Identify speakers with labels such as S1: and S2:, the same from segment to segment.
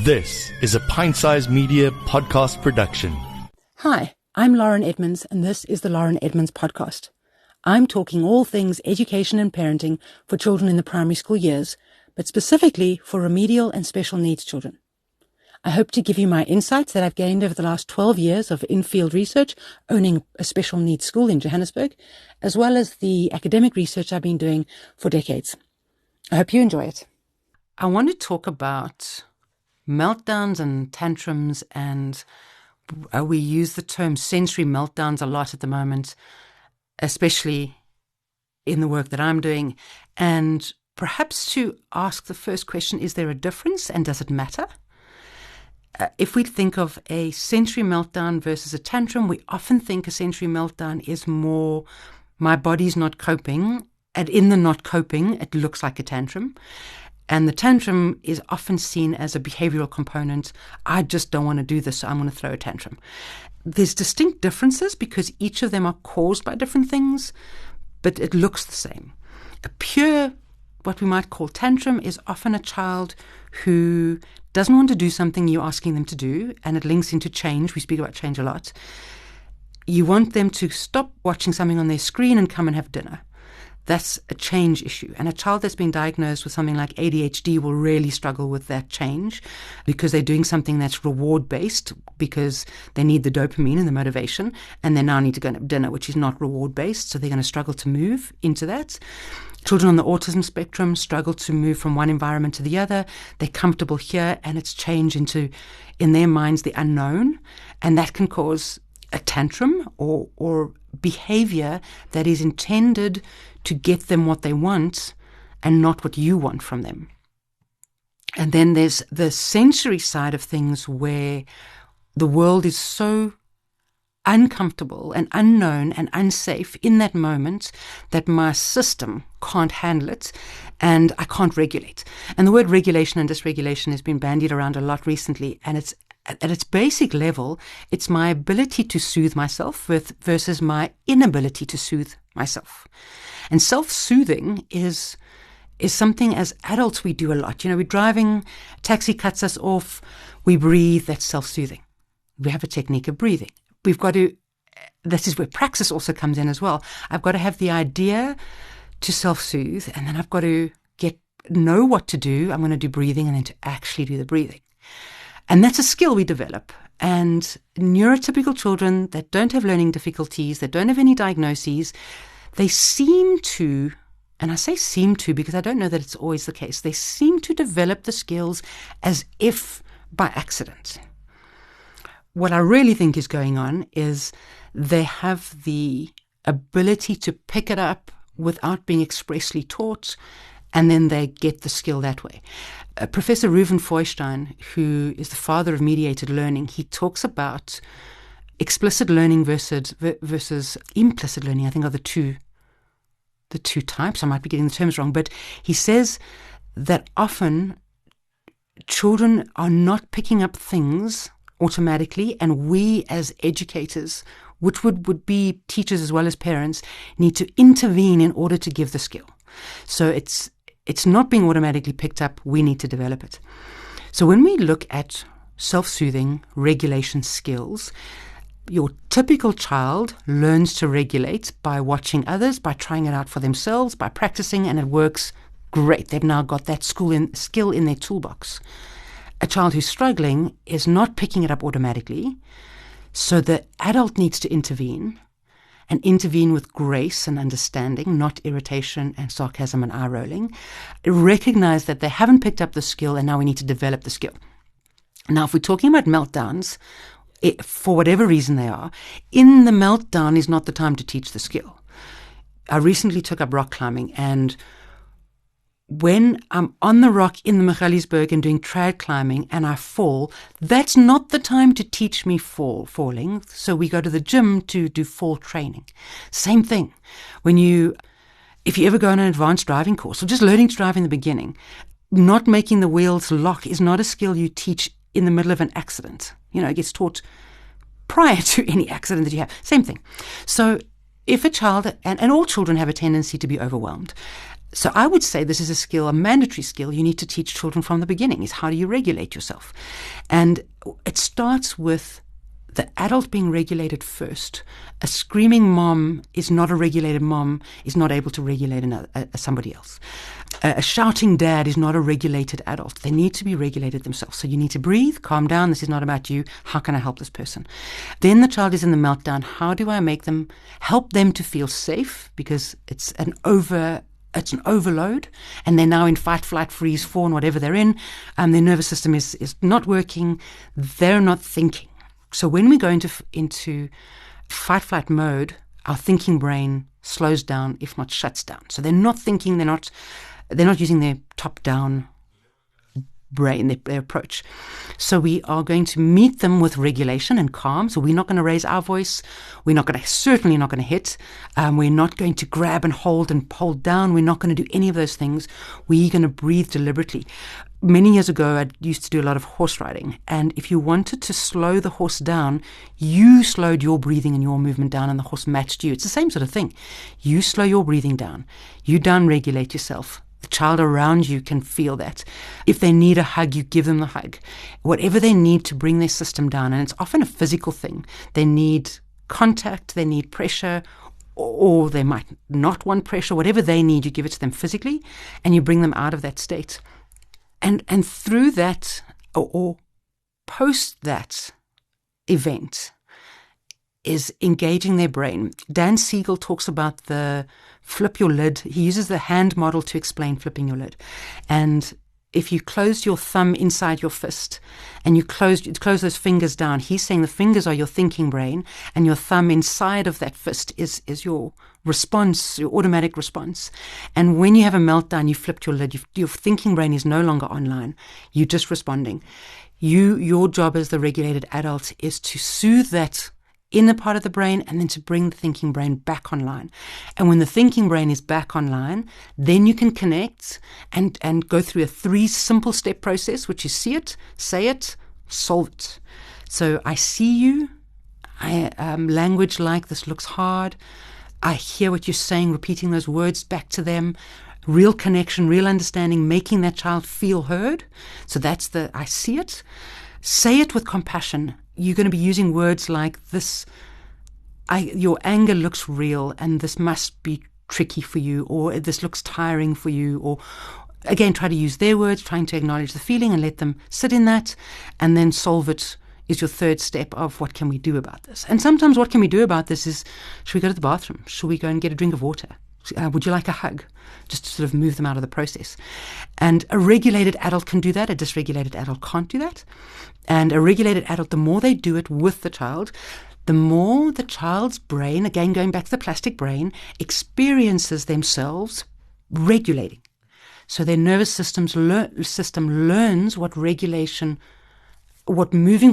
S1: This is a Pint-Sized Media podcast production.
S2: Hi, I'm Lauren Edmonds, and this is the Lauren Edmonds Podcast. I'm talking all things education and parenting for children in the primary school years, but specifically for remedial and special needs children. I hope to give you my insights that I've gained over the last 12 years of in-field research, owning a special needs school in Johannesburg, as well as the academic research I've been doing for decades. I hope you enjoy it. I want to talk about meltdowns and tantrums, and we use the term sensory meltdowns a lot at the moment, especially in the work that I'm doing. And perhaps to ask the first question, is there a difference and does it matter? If we think of a sensory meltdown versus a tantrum, we often think a sensory meltdown is more, my body's not coping, and in the not coping, it looks like a tantrum. And the tantrum is often seen as a behavioral component. I just don't want to do this, so I'm going to throw a tantrum. There's distinct differences because each of them are caused by different things, but it looks the same. A pure, what we might call tantrum, is often a child who doesn't want to do something you're asking them to do, and it links into change. We speak about change a lot. You want them to stop watching something on their screen and come and have dinner. That's a change issue. And a child that's been diagnosed with something like ADHD will really struggle with that change because they're doing something that's reward-based because they need the dopamine and the motivation, and they now need to go and have dinner, which is not reward-based, so they're going to struggle to move into that. Children on the autism spectrum struggle to move from one environment to the other. They're comfortable here, and it's change into, in their minds, the unknown, and that can cause a tantrum or behavior that is intended to get them what they want and not what you want from them. And then there's the sensory side of things where the world is so uncomfortable and unknown and unsafe in that moment that my system can't handle it and I can't regulate. And the word regulation and dysregulation has been bandied around a lot recently, and it's at its basic level, it's my ability to soothe myself versus my inability to soothe myself. And self-soothing is something as adults we do a lot. You know, we're driving, taxi cuts us off, we breathe, that's self-soothing. We have a technique of breathing. We've got to, this is where praxis also comes in as well. I've got to have the idea to self-soothe, and then I've got to know what to do. I'm going to do breathing and then to actually do the breathing. And that's a skill we develop. And neurotypical children that don't have learning difficulties, that don't have any diagnoses, they seem to, and I say seem to because I don't know that it's always the case, they seem to develop the skills as if by accident. What I really think is going on is they have the ability to pick it up without being expressly taught, and then they get the skill that way. Professor Reuven Feuerstein, who is the father of mediated learning, he talks about explicit learning versus implicit learning, I think are the two types. I might be getting the terms wrong, but he says that often children are not picking up things automatically, and we as educators, which would be teachers as well as parents, need to intervene in order to give the skill. So it's not being automatically picked up, we need to develop it. So when we look at self-soothing regulation skills, your typical child learns to regulate by watching others, by trying it out for themselves, by practicing, and it works great. They've now got that skill in their toolbox. A child who's struggling is not picking it up automatically, so the adult needs to intervene, and intervene with grace and understanding, not irritation and sarcasm and eye rolling. Recognize that they haven't picked up the skill and now we need to develop the skill. Now, if we're talking about meltdowns, for whatever reason they are, in the meltdown is not the time to teach the skill. I recently took up rock climbing, and when I'm on the rock in the Michalisberg and doing trad climbing and I fall, that's not the time to teach me falling. So we go to the gym to do fall training. Same thing. If you ever go on an advanced driving course or just learning to drive in the beginning, not making the wheels lock is not a skill you teach in the middle of an accident. You know, it gets taught prior to any accident that you have. Same thing. So if a child, and all children have a tendency to be overwhelmed. So I would say this is a skill, a mandatory skill you need to teach children from the beginning, is how do you regulate yourself? And it starts with the adult being regulated first. A screaming mom is not a regulated mom, is not able to regulate somebody else. A shouting dad is not a regulated adult. They need to be regulated themselves. So you need to breathe, calm down. This is not about you. How can I help this person? Then the child is in the meltdown. How do I help them to feel safe? Because it's an overload, and they're now in fight, flight, freeze, fawn, whatever they're in. Their nervous system is not working. They're not thinking. So when we go into fight, flight mode, our thinking brain slows down, if not shuts down. So they're not thinking. They're not using their top-down brain, their approach. So we are going to meet them with regulation and calm. So we're not going to raise our voice. We're certainly not going to hit. We're not going to grab and hold down. We're not going to do any of those things. We're going to breathe deliberately. Many years ago, I used to do a lot of horse riding. And if you wanted to slow the horse down, you slowed your breathing and your movement down, and the horse matched you. It's the same sort of thing. You slow your breathing down. You down-regulate yourself. The child around you can feel that. If they need a hug, you give them the hug. Whatever they need to bring their system down, and it's often a physical thing. They need contact, they need pressure, or they might not want pressure. Whatever they need, you give it to them physically, and you bring them out of that state. And through that, or post that event, is engaging their brain. Dan Siegel talks about the flip your lid. He uses the hand model to explain flipping your lid. And if you close your thumb inside your fist and you close those fingers down, he's saying the fingers are your thinking brain, and your thumb inside of that fist is your response, your automatic response. And when you have a meltdown, you flipped your lid. Your thinking brain is no longer online. You're just responding. Your job as the regulated adult is to soothe that inner part of the brain, and then to bring the thinking brain back online. And when the thinking brain is back online, then you can connect and go through a 3 simple step process, which is see it, say it, solve it. So I see you. Language like this looks hard. I hear what you're saying, repeating those words back to them. Real connection, real understanding, making that child feel heard. So that's the I see it. Say it with compassion. You're going to be using words like this, your anger looks real and this must be tricky for you, or this looks tiring for you, or again, try to use their words, trying to acknowledge the feeling and let them sit in that, and then solve it is your 3rd step of what can we do about this. And sometimes what can we do about this is, should we go to the bathroom? Should we go and get a drink of water? Would you like a hug? Just to sort of move them out of the process. And a regulated adult can do that. A dysregulated adult can't do that. And a regulated adult, the more they do it with the child, the more the child's brain, again going back to the plastic brain, experiences themselves regulating. So their nervous system learns what moving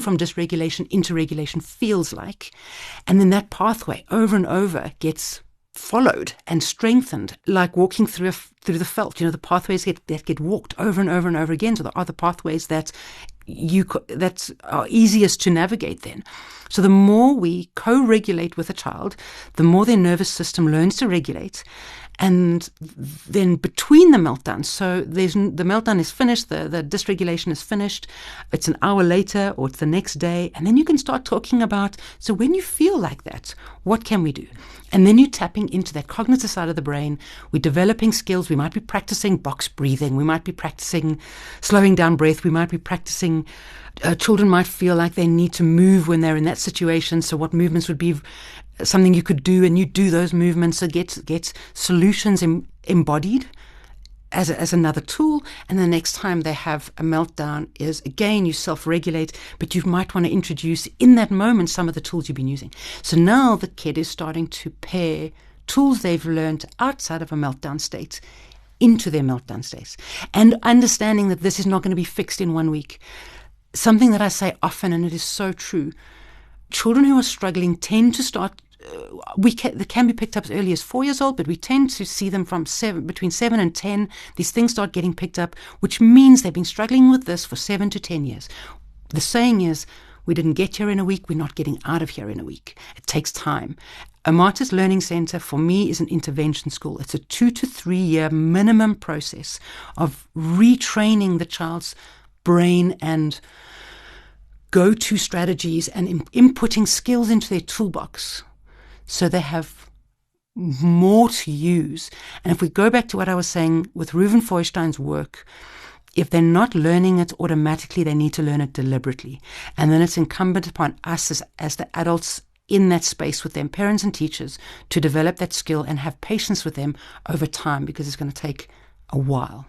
S2: from dysregulation into regulation feels like. And then that pathway over and over gets followed and strengthened, like walking through the felt. The pathways that get walked over and over and over again. So there are the pathways that are easiest to navigate then. So the more we co-regulate with a child, the more their nervous system learns to regulate. And then between the meltdowns, so the meltdown is finished, the dysregulation is finished, it's an hour later or it's the next day, and then you can start talking about, so when you feel like that, what can we do? And then you're tapping into that cognitive side of the brain. We're developing skills. We might be practicing box breathing. We might be practicing slowing down breath. We might be practicing, children might feel like they need to move when they're in that situation. So what movements would be something you could do, and you do those movements. So get solutions embodied as another tool. And the next time they have a meltdown is, again, you self-regulate, but you might want to introduce in that moment some of the tools you've been using. So now the kid is starting to pair tools they've learned outside of a meltdown state into their meltdown states, and understanding that this is not going to be fixed in 1 week. Something that I say often, and it is so true, children who are struggling tend to start, they can be picked up as early as 4 years old, but we tend to see them from between 7 and 10. These things start getting picked up, which means they've been struggling with this for 7 to 10 years. The saying is, We didn't get here in a week. We're not getting out of here in a week. It takes time. A Martyrs Learning Centre, for me, is an intervention school. It's a 2 to 3 year minimum process of retraining the child's brain and go-to strategies and inputting skills into their toolbox so they have more to use. And if we go back to what I was saying with Reuven Feuerstein's work, if they're not learning it automatically, they need to learn it deliberately. And then it's incumbent upon us as the adults in that space with them, parents and teachers, to develop that skill and have patience with them over time, because it's going to take a while.